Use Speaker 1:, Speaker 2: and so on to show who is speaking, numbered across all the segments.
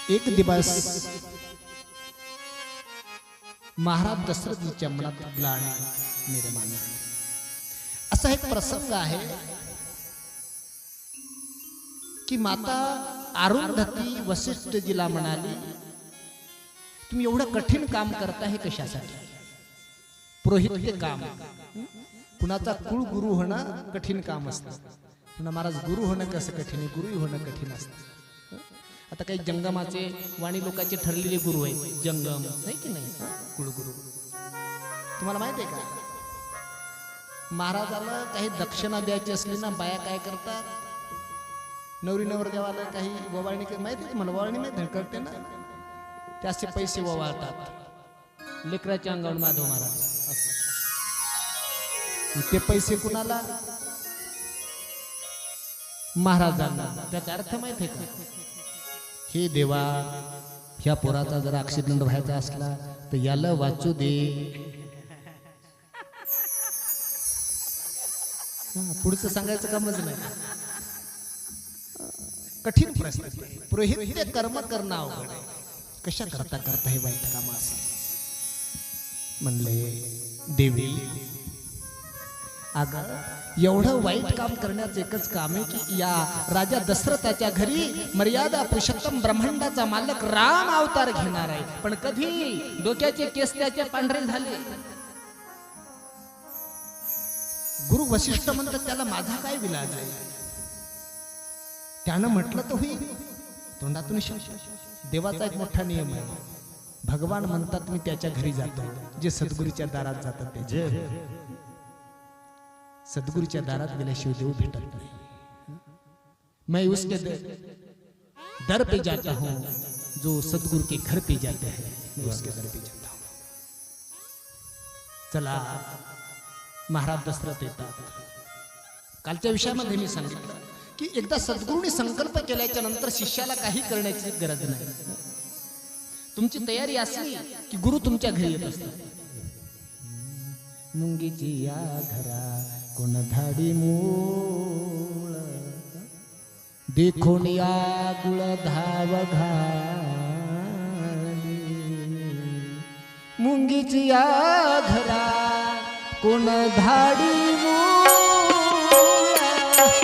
Speaker 1: एक दिवस महाराज दशरथजीच्या मनात ग्लानी निर्माण झाली. असा एक प्रसंग आहे की माता अरुंधती वसिष्ठजीला म्हणाली, तुम्ही एवढं कठीण काम करता हे कशासाठी? पुरोहित काम, कुणाचा कुळ गुरु होणं कठीण काम असतं. पुन्हा महाराज गुरु होणं कसं कठीण आहे? गुरु होणं कठीण असतं. आता काही जंगमाचे वाणी लोकांचे ठरलेले गुरु आहेत, जंगम नाही की नाही, कुळगुरु. तुम्हाला माहिती आहे का, महाराजाला काही दक्षिणा द्यायची असली ना, बाया काय करतात, नवरी नवरदेवाला काही ववाळणी माहिती आहे तुम्हाला? ववाळणी माहिती करते ना, त्याचे पैसे ववाळतात लेकराच्या अंगावर माधव महाराज. ते पैसे कुणाला? महाराजांना. त्याचा अर्थ माहित आहे का? हे देवा, ह्या पोराचा जर ऍक्सिडेंट व्हायचा असला तर याला वाचू दे. पुढचं सांगायचं कामच नाही. कठीण प्रश्न. पुरोहित कर्म करणं अवघड आहे. कशा करता करता हे वाईट काम असं म्हणले, देवी अगं एवढं वाईट काम करण्याचं एकच काम आहे की या राजा दशरथाच्या घरी मर्यादा पुरुषोत्तम ब्रह्मांडाचा मालक राम अवतार घेणार आहे. पण कधी डोक्याचे केस त्याचे पांढरे झाले. गुरु वशिष्ठ म्हणतात त्याला माझा काय विलाज आहे? त्यानं म्हटलं तर होईल, तोंडातून देवाचा एक मोठा नियम आहे. भगवान म्हणतात मी त्याच्या घरी जातो, जे सद्गुरूच्या दारात जातात त्याचे. सद्गुरूच्या दारात गेल्याशिवाय देव भेटत नाही. मैं उसके दर पे जाता हूं जो सद्गुरु के घर पे जाते हैं, मैं उसके दर पे जाता हूं. चला, महाराज दशरथ येतात. कालच्या विषयामध्ये मी सांगितलं की एकदा सद्गुरूंनी संकल्प केल्याच्या नंतर शिष्याला काही करण्याची गरज नाही. तुमची तयारी असली की गुरु तुमच्या घरी येत असतात. मुंगीची या घरा कोण धाडी मूळ, देखून या गुळ धाव घाली. मुंगीची या घरा कोण धाडी मूळ,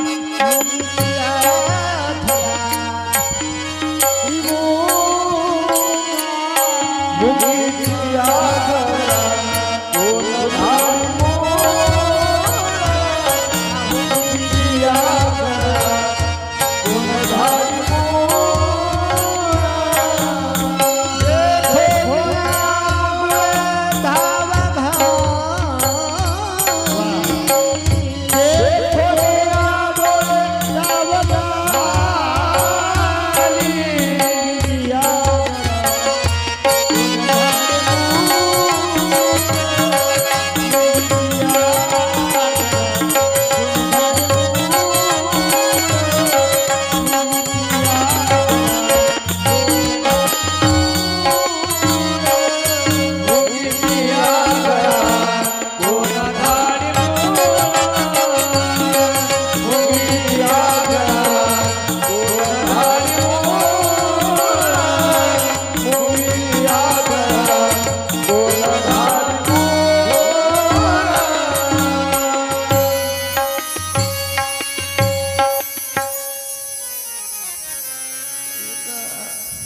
Speaker 1: मुंगीची या घरा मुंगीची या घरा कोण धाडी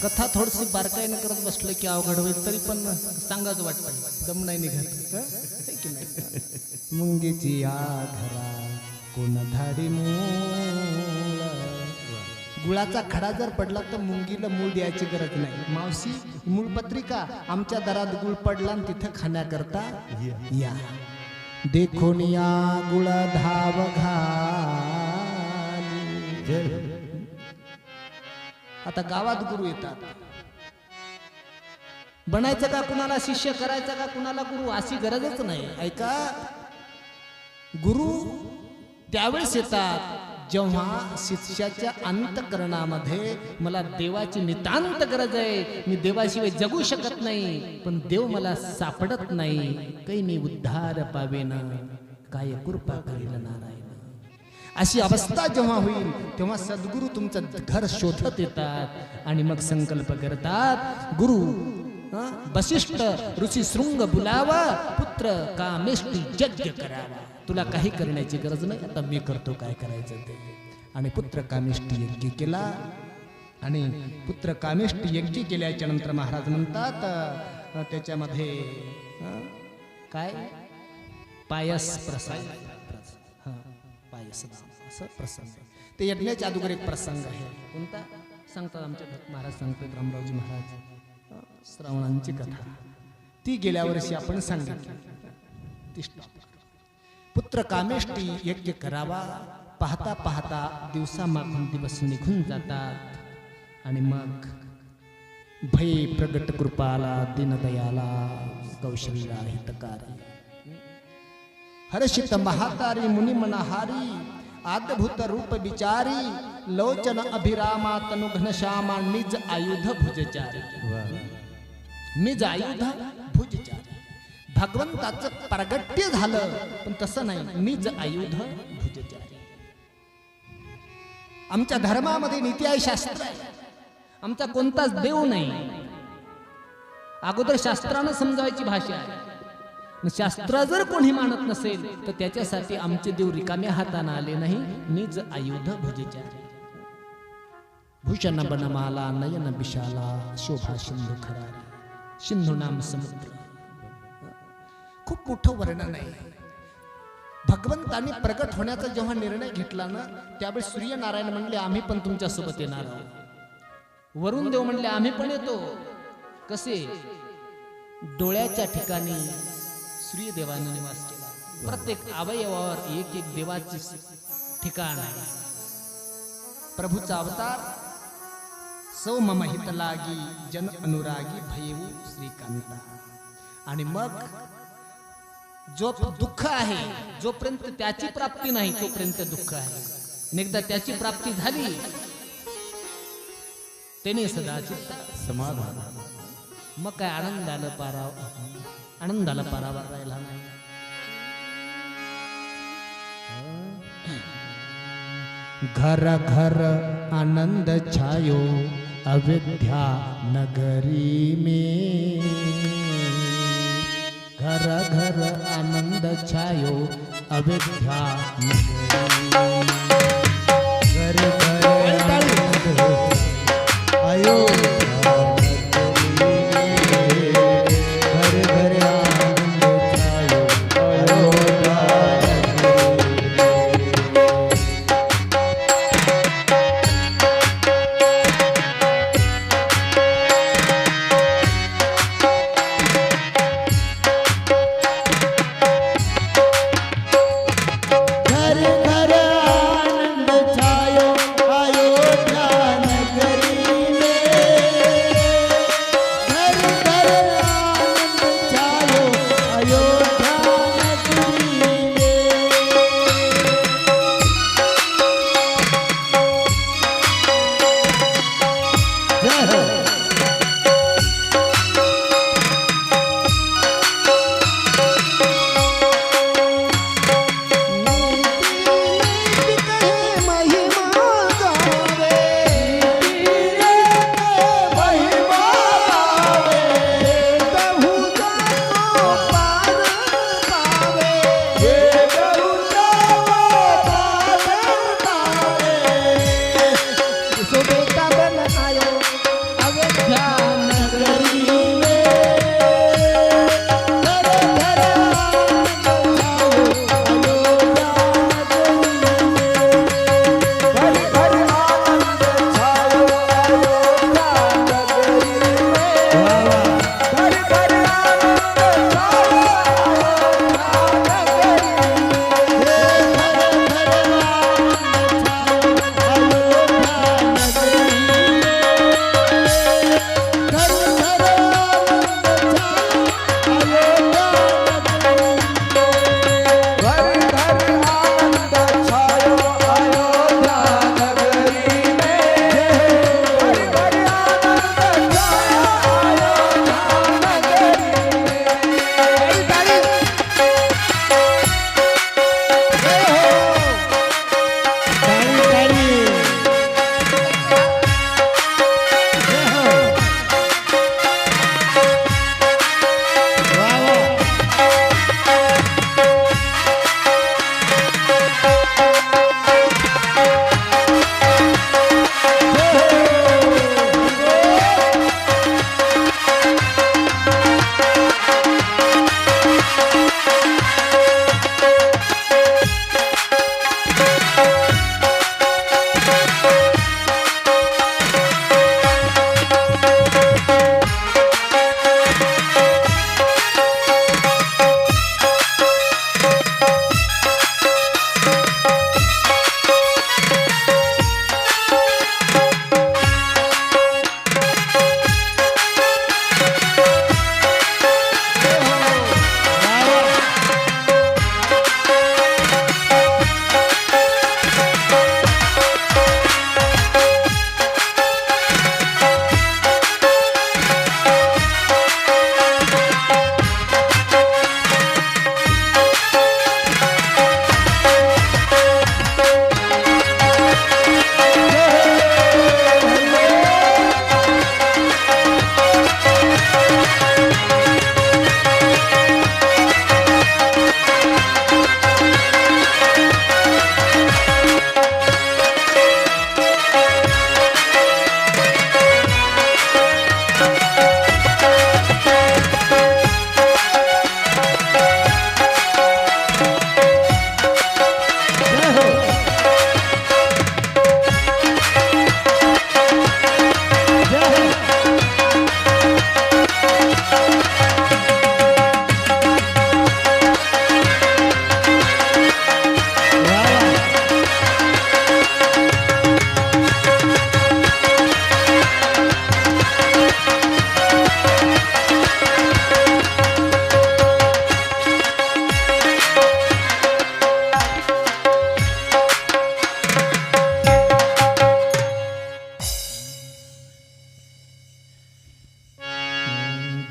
Speaker 1: कथा थोडीशी बारकाईने करत बसलं की अवघड होईल. तरी पण सांगाच वाटतं, दम नाही निघत की नाही. मुंगीची या घरा कोण धाडी मूळ, गुळाचा खडा जर पडला तर मुंगीला मूळ द्यायची गरज नाही. मावशी मूळपत्रिका आमच्या दारात गुळ पडला आणि तिथं खाण्याकरता या. देखून या गुळ धाव घाली. आता गावात गुरु येतात. बनायचं का कुणाला शिष्य, करायचं का कुणाला गुरु, अशी गरजच नाही. ऐका, गुरु त्यावेळेस येतात जेव्हा शिष्याच्या अंतःकरणामध्ये मला देवाची नितांत गरज आहे, मी देवाशिवाय जगू शकत नाही, पण देव मला सापडत नाही. काही मी उद्धार पावेना, काय कृपा करील नारायण. अशी अवस्था जेव्हा होईल तेव्हा सद्गुरू तुमचं घर शोधत येतात आणि मग संकल्प करतात, गुरु वसिष्ठ ऋषी शृंग बुलावा, पुत्र कामेष्टी यज्ञ करावा. तुला काही करण्याची गरज नाही, आता मी करतो काय करायचं ते. आणि पुत्र कामेष्टी यज्ञ केला. आणि पुत्र कामेष्टी यज्ञ केल्याच्या नंतर महाराज म्हणतात त्याच्यामध्ये काय पायस प्रसाद, पायस असं प्रसंग. ते यज्ञाच्या अगोदर एक प्रसंग आहे. कोणता सांगतात आमचे भक्त महाराज सांगतात, रामरावजी महाराज, श्रावणांची कथा. ती गेल्या वर्षी आपण सांगितली. पुत्र कामेष्टी यज्ञ करावा. पाहता पाहता दिवसामागून दिवस निघून जातात आणि मग भय प्रगट कृपाला दीनदयाला कौशल्या हितकारी हर्षित महातारी मुनी मनहारी आद्भूत रूप विचारी लोचन अभिरामा तनु घनश्यामा निज आयुध भुजचारी. निज आयुध भुजचारी. भगवंताचं प्रगट्य झालं पण तसं नाही, निज आयुध भुजचारी. आमच्या धर्मामध्ये नीती आहे, शास्त्र आहे. आमचा कोणताच देव नाही. अगोदर शास्त्रानं समजावायची भाषा आहे. शास्त्र जर कोणी मानत नसेल तर त्याच्यासाठी आमचे देव रिकाम्या हाताने आले नाही. निज आयुध भुजचारी. भूषण बनमाला नयन विशाला शोभा सिंधू खरारी. सिंधू नाम समुद्र. खूप मोठं वर्णन आहे. भगवंताने प्रगट होण्याचा जेव्हा निर्णय घेतला ना त्यावेळी सूर्यनारायण म्हणले आम्ही पण तुमच्या सोबत येणार आहोत. वरुण देव म्हणले आम्ही पण येतो. कसे? डोळ्याच्या ठिकाणी सूर्यदेवाने निवास केला. प्रत्येक अवयवावर एक एक देवाचे ठिकाण आहे. प्रभूचा अवतार सौ मम हित लागी जन अनुरागी भयेऊ श्रीकांता. आणि मग जो दुःख आहे, जोपर्यंत त्याची प्राप्ती नाही तोपर्यंत दुःख आहे. एकदा त्याची प्राप्ती झाली त्याने सदाचित समाधान. मग काय आनंदाला पारावर राहिला नाही. घर घर आनंद छायो अविद्या नगरी में. घर घर आनंद छायो अविद्या नगरी. घर घर आनंद आयो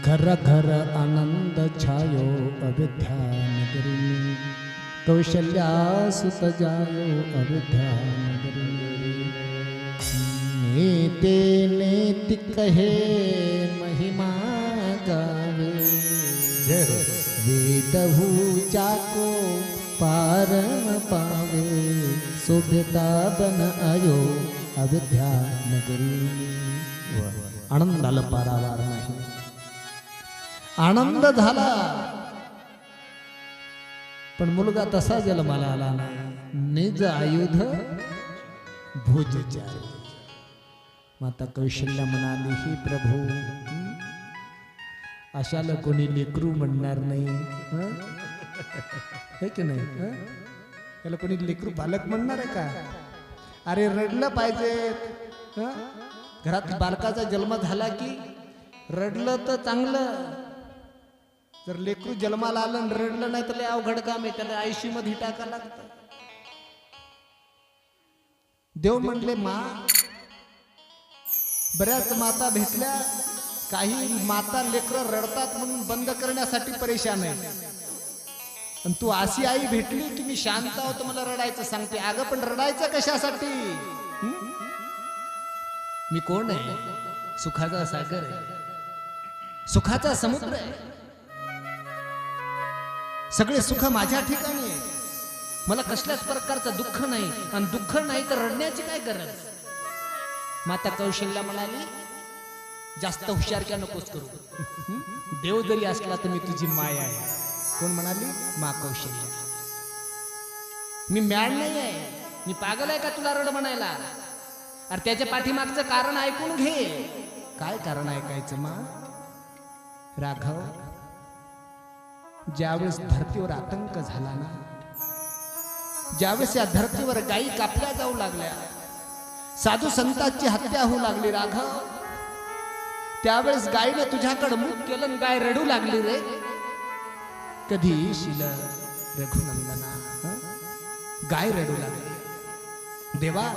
Speaker 1: घर घर आनंद छायो अयोध्या नगरी कौशल्या सुत जायो अयोध्या नगरी नेते नेति कहे महिमा गावे वेदहु जाको पारण पावे शोभता बन आयो अयोध्या नगरी आनंदाला पारावार नाही आनंद झाला पण मुलगा तसा जन्माला आला नाही निज आयुध भुजचारी माता कौशल्या म्हणाली ही प्रभू अशाला कोणी लेकरू म्हणणार नाही हे की नाही त्याला कोणी लेकरू बालक म्हणणार आहे का अरे रडलं पाहिजे घरात बालकाचा जन्म झाला की रडलं तर चांगलं जर लेकरू जन्माला आलं आणि रडलं नाही तर लय अवघड काम आहे त्याला आयशी मध्ये टाका लागतं देव म्हणले मा बऱ्याच माता भेटल्या काही माता लेकरं रडतात म्हणून बंद करण्यासाठी परेशान आहे आणि तू अशी आई भेटली की मी शांत आहोत मला रडायचं सांगते अगं पण रडायचं कशासाठी मी कोण आहे सुखाचा सागर आहे सुखाचा समुद्र आहे सगळे सुख माझ्या ठिकाणी आहे मला कसल्याच प्रकारचं दुःख नाही आणि दुःख नाही तर रडण्याची काय गरज माता कौशल्या म्हणाली जास्त हुशारक्या नकोस करू देव जरी असला तर मी तुझी माया आहे कोण म्हणाली मा कौशल्या मी मॅड नाही आहे मी पागल आहे का तुला रड म्हणायला अरे त्याच्या पाठीमागचं कारण ऐकून घे काय कारण ऐकायचं मा राघव ज्यावेळेस धरतीवर आतंक झाला ना ज्यावेळेस या धरतीवर गायी कापल्या जाऊ लागल्या साधू संतांची हत्या होऊ लागली राघव त्यावेळेस गायीने तुझ्याकडे मुख केलं आणि गाय रडू लागली रे कधी येशील रघुनंदना गाय रडू लागली देवा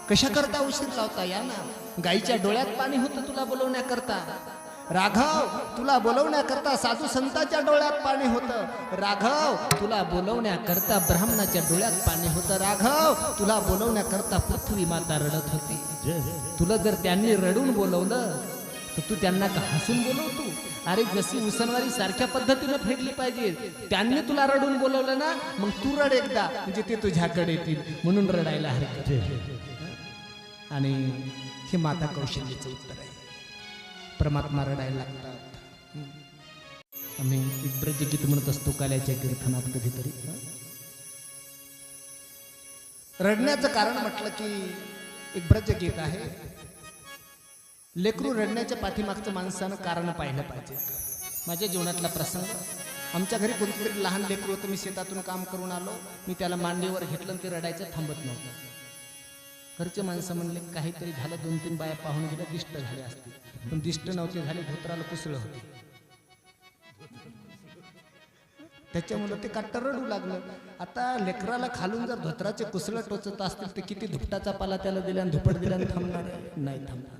Speaker 1: कशा करता उशीर लावता या ना गायीच्या डोळ्यात पाणी होतं तुला बोलवण्याकरता राघव तुला बोलवण्याकरता साधू संतांच्या डोळ्यात पाणी होतं राघव तुला बोलवण्याकरता ब्राह्मणाच्या डोळ्यात पाणी होतं राघव तुला बोलवण्याकरता पृथ्वी माता रडत होती तुला जर त्यांनी रडून बोलवलं तर तू त्यांना का हसून बोलवतो अरे जशी उसनवारी सारख्या पद्धतीने फेडली पाहिजे त्यांनी तुला रडून बोलवलं ना मग तू रड एकदा म्हणजे ते तुझ्याकडे येतील म्हणून रडायला हरकत आणि हे माता कौशल्याचं उत्तर आहे परमात्मा रडायला लागतात आम्ही एक ब्रजगीत म्हणत असतो काल्याच्या कीर्तनात कधीतरी रडण्याचं कारण म्हटलं की एक ब्रजगीत आहे लेकरू रडण्याच्या पाठीमागचं माणसानं कारण पाहिलं पाहिजे माझ्या जीवनातला प्रसंग आमच्या घरी कोणतरी लहान लेकरू होतं मी शेतातून काम करून आलो मी त्याला मांडीवर घेतलं ते रडायचं थांबत नव्हतं घरचे माणसं म्हणले काहीतरी झालं 2-3 बाया पाहून गेल्या दिष्ट झाले असते पण दिष्ट नव्हते झाले धोत्राला कुसळ होते त्याच्यामुळे ते काट्ट रडू लागलं आता लेकराला खालून जर धोत्राचे कुसळ टोचत असतील तर किती धुपटाचा पाला त्याला दिला आणि धुपट दिला थांबणार नाही थांबणार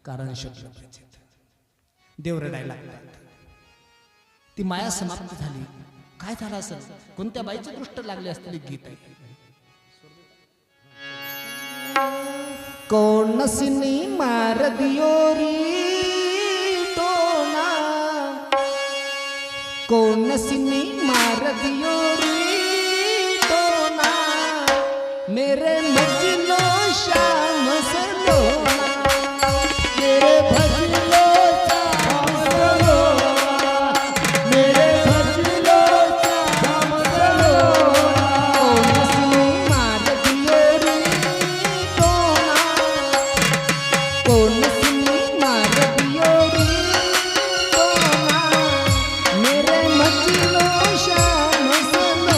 Speaker 1: कारण शोधलं पाहिजे देव रडायला लागला ती माया समाप्त झाली काय झालं असेल कोणत्या बाईची दृष्ट लागली असलेली गीत आहे कौन सिनी मार दियो री टोना कौन सिनी मार दियो री टोना मेरे मजलो श्याम सलोना मेरे भजलो श्याम सलोना मेरे भजलो श्याम सलोना कौन सिनी मार दियो री कौन सिनी मार दियो रे टोना मेरे मचलो श्याम सलोना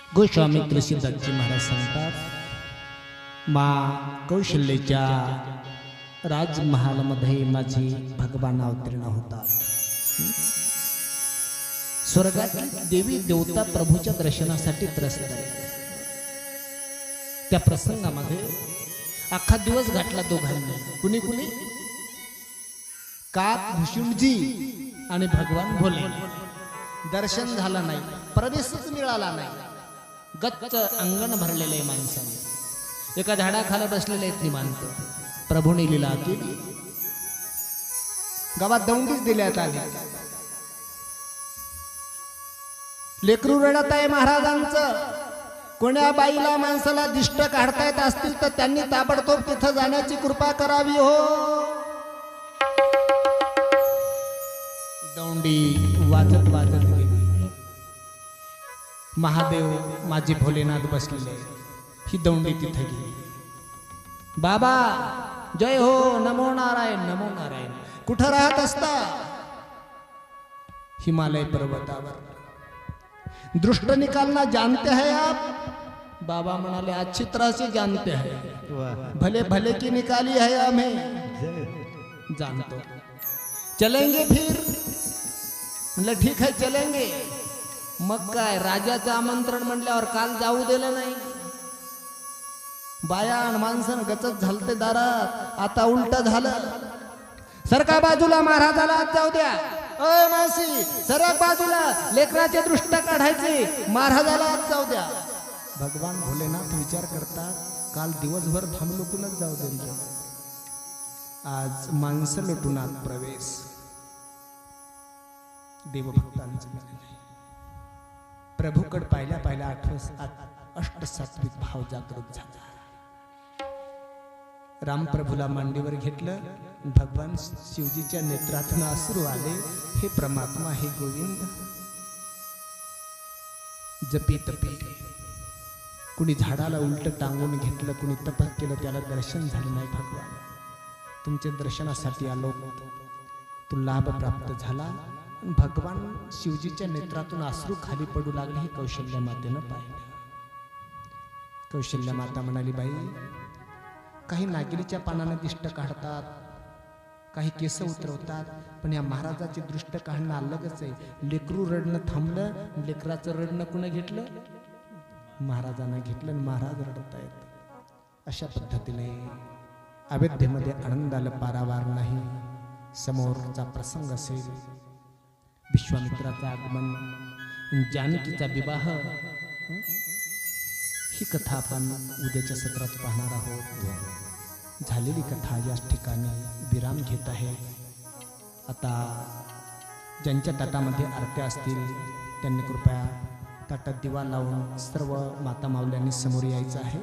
Speaker 1: गोस्वामी तुलसीदासजी महाराज सांगतात, मा कौशल्याच्या राजमहालमध्ये माझी भगवान अवतीर्ण होतात. स्वर्गातील देवी देवता प्रभूच्या दर्शनासाठी त्रस्त आहे. त्या प्रसंगामध्ये अख्खा दिवस घातला दोघांनी. कुणी कुणी? काक भुषुंडजी आणि भगवान भोले. दर्शन झालं नाही, प्रवेशच मिळाला नाही. गच्च अंगण भरलेले माणसाने. एका झाडाखाली बसलेले आहेत ती माणसं. प्रभूने लीला केली. गावात दौंडीच दिल्यात आली. लेकरू रडत आहे महाराजांचं. कोण्या बाईला माणसाला दिष्ट काढता येत असतील तर त्यांनी ताबडतोब तिथं जाण्याची कृपा करावी हो. दौंडी वाजत वाजत गेली. महादेव माझे भोलेनाथ बसलेले. ही दौंडी तिथे गेली. बाबा जय हो, नमो नारायण नमो नारायण. कुठं राहत असता? हिमालय पर्वतावर. दृष्ट निकालना जानते हैं आप? बाबा म्हणाले, अच्छी तरह से जानते हैं. भले भले की निकाली है हमें. जानतो. चलेंगे फिर? म्हणलं ठीक आहे चलेंगे. मग काय, राजाचं आमंत्रण म्हणल्यावर काल जाऊ दिलं नाही. बाया माणसं गचत झालते दारात. आता उलट झालं. सरका बाजूला, महाराजाला आत जाऊ द्या. अय मासी सरक बाजूला, लेकराचे दृष्ट काढायचे, महाराजाला आत जाऊ द्या. भगवान भोलेनाथ विचार करतात, काल दिवसभर थांबलो कुणच जाऊ दे. आज माणसं लुटून आत प्रवेश. देवभक्तांचं प्रभूकड पाहिल्या पाहिल्या अष्टसात्विक भाव जागृत झाला. रामप्रभूला मांडीवर घेतलं. भगवान शिवजीच्या नेत्रातून अश्रू आले. हे परमात्मा, हे गोविंद. जपी तपी कुणी झाडाला उलट टांगून घेतलं, कुणी तपस केलं, त्याला दर्शन झालं नाही. भगवान तुमच्या दर्शनासाठी आलो, तो लाभ प्राप्त झाला. भगवान शिवजीच्या नेत्रातून अश्रू खाली पडू लागले. हे कौशल्या मातेनं पाहिलं. कौशल्या माता म्हणाली, बाई काही नागिरीच्या पानाने दिष्ट काढतात, काही केस उतरवतात, पण या महाराजाची दृष्ट काढणं अलगच आहे. लेकरू रडणं थांबलं. लेकराचं रडणं कुणं घेतलं? महाराजांना घेतलं. महाराज रडत आहेत. अशा पद्धतीने अयोध्येमध्ये आनंदाला पारावार नाही. समोरचा प्रसंग असेल, विश्वामित्राचं आगमन, जानकीचा विवाह, ही कथा आपण उद्याच्या सत्रात पाहणार आहोत. झालेली कथा याच ठिकाणी विराम घेत आहे. आता ज्यांच्या ताटामध्ये आरत्या असतील त्यांनी कृपया ताटात दिवा लावून सर्व माता माऊल्यांनी समोर यायचं आहे.